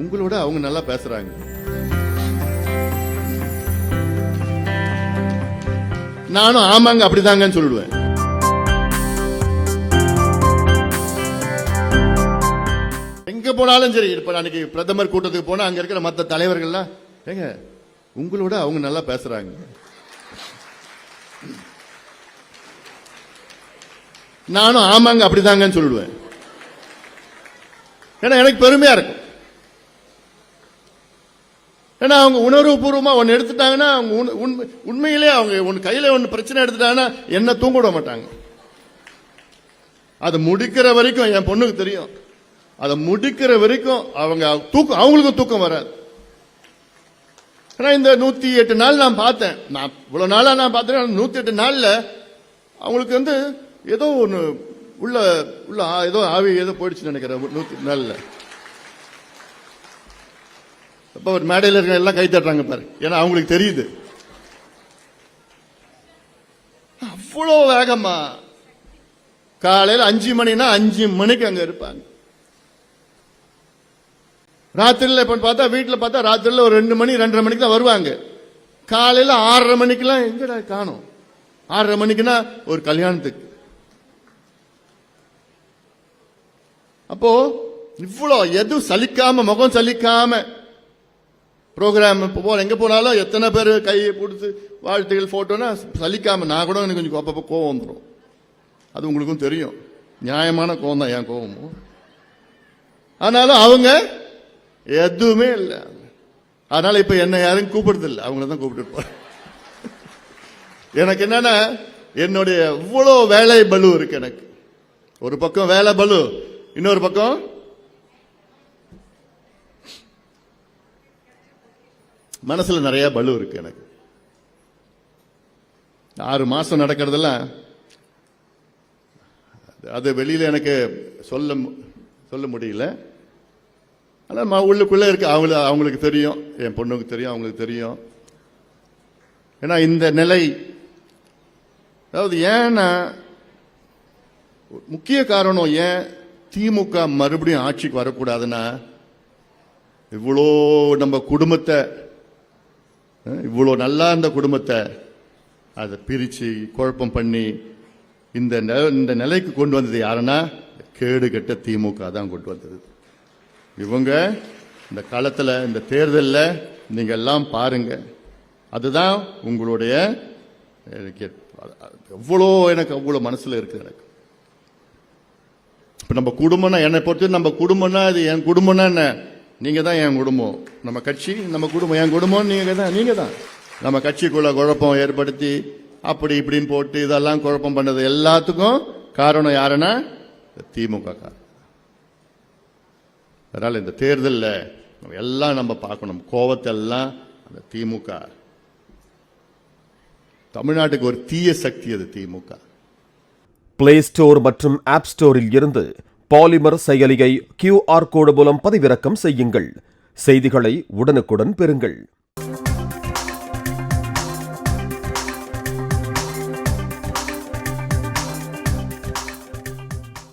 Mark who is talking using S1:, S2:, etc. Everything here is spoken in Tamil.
S1: உங்களோட அவங்க நல்லா பேசுறாங்க. நானும் ஆமாங்க அப்படிதாங்கன்னு சொல்லுவேன். எங்க போனாலும் சரி, இப்ப அன்னைக்கு பிரதமர் கூட்டத்துக்கு போனா அங்க இருக்கிற மற்ற தலைவர்கள்லாம் ஏங்க உங்களோட அவங்க நல்லா பேசுறாங்க. நானும் ஆமாங்க அப்படிதாங்கன்னு சொல்லுவேன். ஏன்னா எனக்கு பெருமையா இருக்கும். ஏன்னா அவங்க உணர்வு பூர்வமா ஒன்னு எடுத்துட்டாங்கன்னா, அவங்க உண்மையிலே அவங்க ஒன்னு கையில ஒன்னு பிரச்சனை எடுத்துட்டாங்கன்னா என்ன தூங்க விட மாட்டாங்க. அதை முடிக்கிற வரைக்கும் என் பொண்ணுக்கு தெரியும். அதை முடிக்கிற வரைக்கும் அவங்களுக்கும் தூக்கம் வராது. இந்த 108 நாள் நான் பார்த்தேன். நான் இவ்வளவு நாளா நான் பார்த்தேன். 108 நாள்ல அவங்களுக்கு ஏதோ ஒண்ணு உள்ள ஏதோ ஆவி ஏதோ போயிடுச்சு நினைக்கிறேன். 108 நாள்ல அப்ப ஒரு மேடையில் இருக்க எல்லாம் கை தட்டுறாங்க பாரு. ஏன்னா அவங்களுக்கு தெரியுது அவ்வளவு வேகமா. காலையில் 5 மணினா 5 மணிக்கு அங்க இருப்பாங்க. ராத்திரில இப்ப பார்த்தா வீட்டுல பார்த்தா ராத்திரில ஒரு 2 மணி 2:30 மணிக்கு தான் வருவாங்க. காலையில 6:30 மணிக்கெல்லாம் எங்கடா காணோம். 6:30 மணிக்குன்னா ஒரு கல்யாணத்துக்கு. அப்போ இவ்வளோ எதுவும் சலிக்காம, முகம் சலிக்காம ப்ரோக்ராம் எங்க போனாலும் எத்தனை பேர் கையை பிடிச்சி வாழ்த்துகள் போட்டோன்னா சலிக்காம. நான் கூட எனக்கு கொஞ்சம் அப்பப்போ கோவம் வந்துடும். அது உங்களுக்கும் தெரியும். நியாயமான கோவம் தான் என் கோவமும். ஆனாலும் அவங்க எதுவுமே இல்லை. அதனால இப்ப என்ன யாரும் கூப்பிடுறது இல்லை. அவங்கள தான் கூப்பிட்டு இருப்பாங்க. எனக்கு என்னன்னா என்னுடைய இவ்வளவு வேலை பலு இருக்கு. எனக்கு ஒரு பக்கம் வேலை பலு, இன்னொரு பக்கம் மனசுல நிறைய பலு இருக்கு. எனக்கு 6 மாசம் நடக்கிறதெல்லாம் அது வெளியில எனக்கு சொல்ல முடியல. ஆனா உள்ளுக்குள்ள இருக்கு. அவங்களுக்கு தெரியும், என் பொண்ணுக்கு தெரியும், அவங்களுக்கு தெரியும். ஏன்னா இந்த நிலை, அதாவது ஏன்னா முக்கிய காரணம் ஏன் திமுக மறுபடியும் ஆட்சிக்கு வரக்கூடாதுன்னா, இவ்வளோ நம்ம குடும்பத்தை, இவ்வளோ நல்லா இருந்த குடும்பத்தை அதை பிரிச்சு குழப்பம் பண்ணி இந்த நிலைக்கு கொண்டு வந்தது யாருன்னா கேடு கெட்ட திமுக தான் கொண்டு வந்தது. இவங்க இந்த காலத்தில், இந்த தேர்தலில் நீங்க எல்லாம் பாருங்க. அதுதான் உங்களுடைய எவ்வளோ எனக்கு அவ்வளோ மனசுல இருக்கு. எனக்கு இப்ப நம்ம குடும்பம்னா, என்னை பொறுத்து நம்ம குடும்பம்னா அது என் குடும்பம்னா என்ன, நீங்க தான் என் குடும்பம். நம்ம கட்சி நம்ம குடும்பம், என் குடும்பம் நீங்க தான். நம்ம கட்சிக்குள்ள குழப்பம் ஏற்படுத்தி அப்படி இப்படின்னு போட்டு இதெல்லாம் குழப்பம் பண்ணது எல்லாத்துக்கும் காரணம் யாருன்னா திமுக. அதனால இந்த தேர்தலில் எல்லாம் நம்ம பார்க்கணும். கோவத்தை எல்லாம் அந்த திமுக, தமிழ்நாட்டுக்கு ஒரு தீய சக்தி அது திமுக.
S2: பிளே ஸ்டோர் மற்றும் ஆப் ஸ்டோரில் இருந்து பாலிமர் செயலியை QR கோடு மூலம் பதிவிறக்கம் செய்யுங்கள். செய்திகளை உடனுக்குடன் பெறுங்கள்.